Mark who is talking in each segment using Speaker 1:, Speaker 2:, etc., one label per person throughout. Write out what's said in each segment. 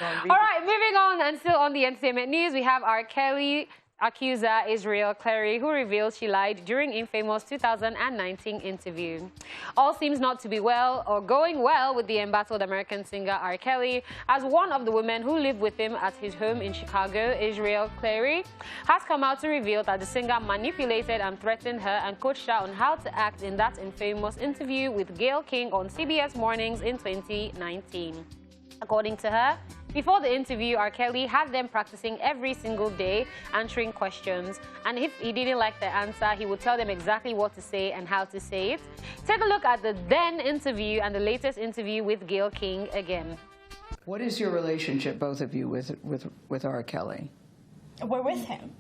Speaker 1: All right, moving on, and still on the entertainment news, we have R. Kelly accuser Azriel Clary, who reveals she lied during infamous 2019 interview. All seems not to be well or going well with the embattled American singer R. Kelly, as one of the women who lived with him at his home in Chicago, Azriel Clary, has come out to reveal that the singer manipulated and threatened her and coached her on how to act in that infamous interview with Gayle King on CBS Mornings in 2019. According to her, before the interview, R. Kelly had them practicing every single day, answering questions. And if he didn't like the answer, he would tell them exactly what to say and how to say it. Take a look at the then interview and the latest interview with Gayle King again.
Speaker 2: What is your relationship, both of you, with R. Kelly?
Speaker 3: We're with him.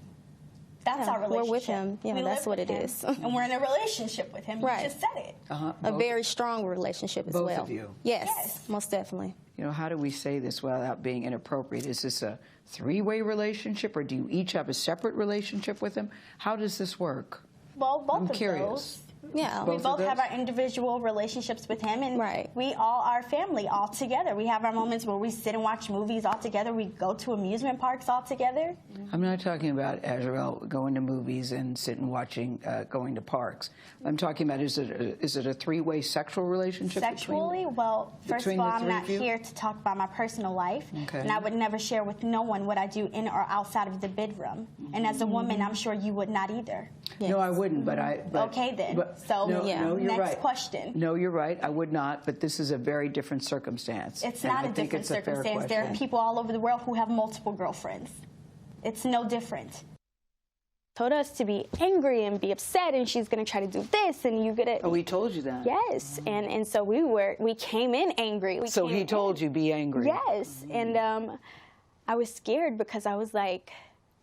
Speaker 3: That's our relationship.
Speaker 4: We're with him. Yeah, that's what it is.
Speaker 3: And we're in a relationship with him.
Speaker 4: Right.
Speaker 3: You just said it.
Speaker 4: A very strong relationship as well.
Speaker 2: Both of you?
Speaker 4: Yes, most definitely.
Speaker 2: You know, how do we say this without being inappropriate? Is this a three-way relationship, or do you each have a separate relationship with him? How does this work?
Speaker 3: Well, both
Speaker 2: I'm
Speaker 3: of
Speaker 2: curious.
Speaker 3: those.
Speaker 4: Yeah.
Speaker 3: We both have our individual relationships with him, and we all are family all together. We have our moments where we sit and watch movies all together. We go to amusement parks all together.
Speaker 2: I'm not talking about Azriel going to movies and sitting watching, going to parks. I'm talking about, is it a three-way sexual relationship?
Speaker 3: Sexually? Well, first of all, I'm not here to talk about my personal life, and I would never share with no one what I do in or outside of the bedroom. And as a woman, I'm sure you would not either.
Speaker 2: Yes. No, I wouldn't, but
Speaker 3: okay, then. So,
Speaker 2: no, you're
Speaker 3: next
Speaker 2: right.
Speaker 3: question.
Speaker 2: No, you're right. I would not, but this is a very different circumstance.
Speaker 3: It's not a different circumstance. There are people all over the world who have multiple girlfriends. It's no different.
Speaker 4: Told us to be angry and be upset, and she's going to try to do this, and you're going to...
Speaker 2: Oh, he told you that?
Speaker 4: Yes, and so we came in angry.
Speaker 2: So he told you be angry?
Speaker 4: Yes, and I was scared because I was like,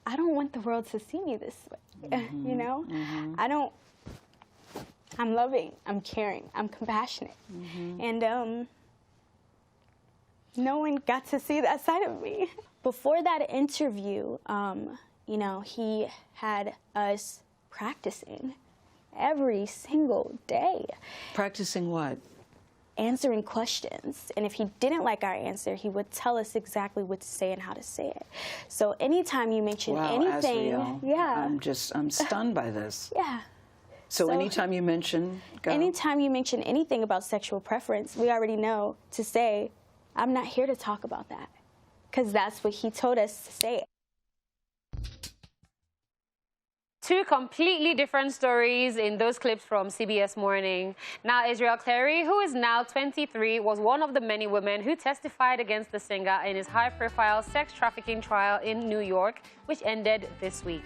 Speaker 4: I don't want the world to see me this way, you know? I'm loving, I'm caring, I'm compassionate. And no one got to see that side of me. Before that interview, you know, he had us practicing every single day.
Speaker 2: Practicing what?
Speaker 4: Answering questions. And if he didn't like our answer, he would tell us exactly what to say and how to say it. So anytime you mention anything...
Speaker 2: Azriel, I'm stunned by this.
Speaker 4: Yeah.
Speaker 2: So anytime you mention...
Speaker 4: Anytime you mention anything about sexual preference, we already know to say, I'm not here to talk about that. Because that's what he told us to say.
Speaker 1: Two completely different stories in those clips from CBS Morning. Now, Azriel Clary, who is now 23, was one of the many women who testified against the singer in his high-profile sex trafficking trial in New York, which ended this week.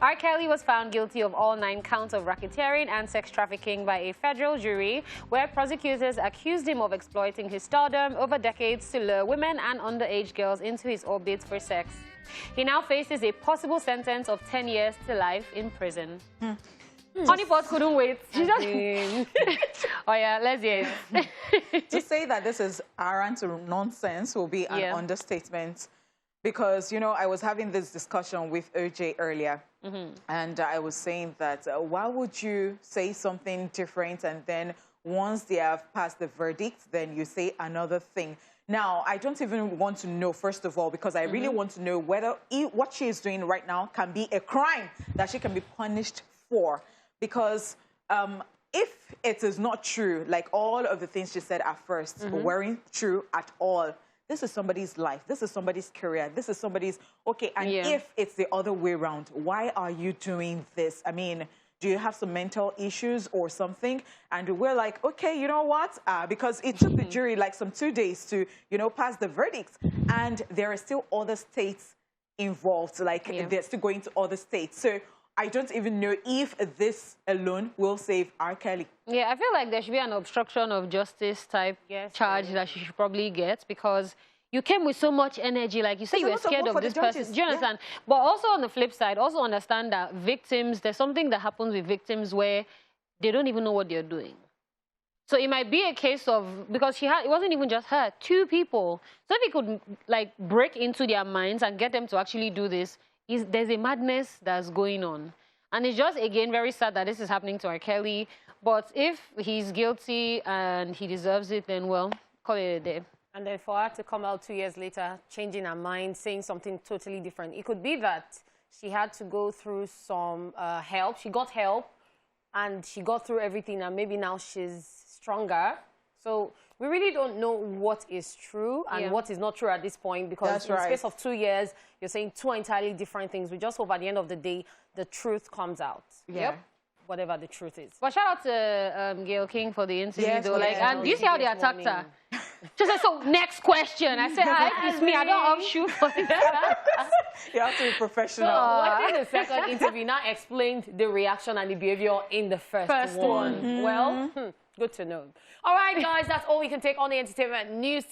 Speaker 1: R. Kelly was found guilty of all 9 counts of racketeering and sex trafficking by a federal jury, where prosecutors accused him of exploiting his stardom over decades to lure women and underage girls into his orbit for sex. He now faces a possible sentence of 10 years to life in prison. Honeypot couldn't wait. Oh yeah, let's hear it.
Speaker 5: To say that this is arrant nonsense will be an understatement. Because, you know, I was having this discussion with OJ earlier, and I was saying that why would you say something different, and then once they have passed the verdict, then you say another thing? Now, I don't even want to know, first of all, because I really want to know whether what she is doing right now can be a crime that she can be punished for. Because if it is not true, like all of the things she said at first weren't true at all, this is somebody's life. This is somebody's career. This is somebody's... Okay, and if it's the other way around, why are you doing this? I mean, do you have some mental issues or something? And we're like, okay, you know what? Because it took the jury like some 2 days to, you know, pass the verdict. And there are still other states involved. Like, they're still going to other states. So I don't even know if this alone will save R. Kelly.
Speaker 1: Yeah, I feel like there should be an obstruction of justice type charge that she should probably get, because you came with so much energy, like you say, you were scared of this person. Do you understand? But also on the flip side, also understand that victims, there's something that happens with victims where they don't even know what they're doing. So it might be a case of, because it wasn't even just her, 2 people. So if he could like break into their minds and get them to actually do this, there's a madness that's going on. And it's just, again, very sad that this is happening to R. Kelly. But if he's guilty and he deserves it, then, well, call it a day.
Speaker 6: And then for her to come out 2 years later, changing her mind, saying something totally different. It could be that she had to go through some help. She got help, and she got through everything, and maybe now she's stronger. So we really don't know what is true and what is not true at this point, because in the space of 2 years, you're saying two entirely different things. We just hope at the end of the day, the truth comes out.
Speaker 5: Yeah.
Speaker 6: Whatever the truth is.
Speaker 1: Well, shout out to Gayle King for the interview, though. Like, and do you see how they attacked her? She said, so next question. I said, it's me. I don't have shoes for that.
Speaker 5: You have to be professional.
Speaker 6: So, watching the second interview now explained the reaction and the behavior in the first one. Well, good to know. All right, guys, that's all we can take on the entertainment news.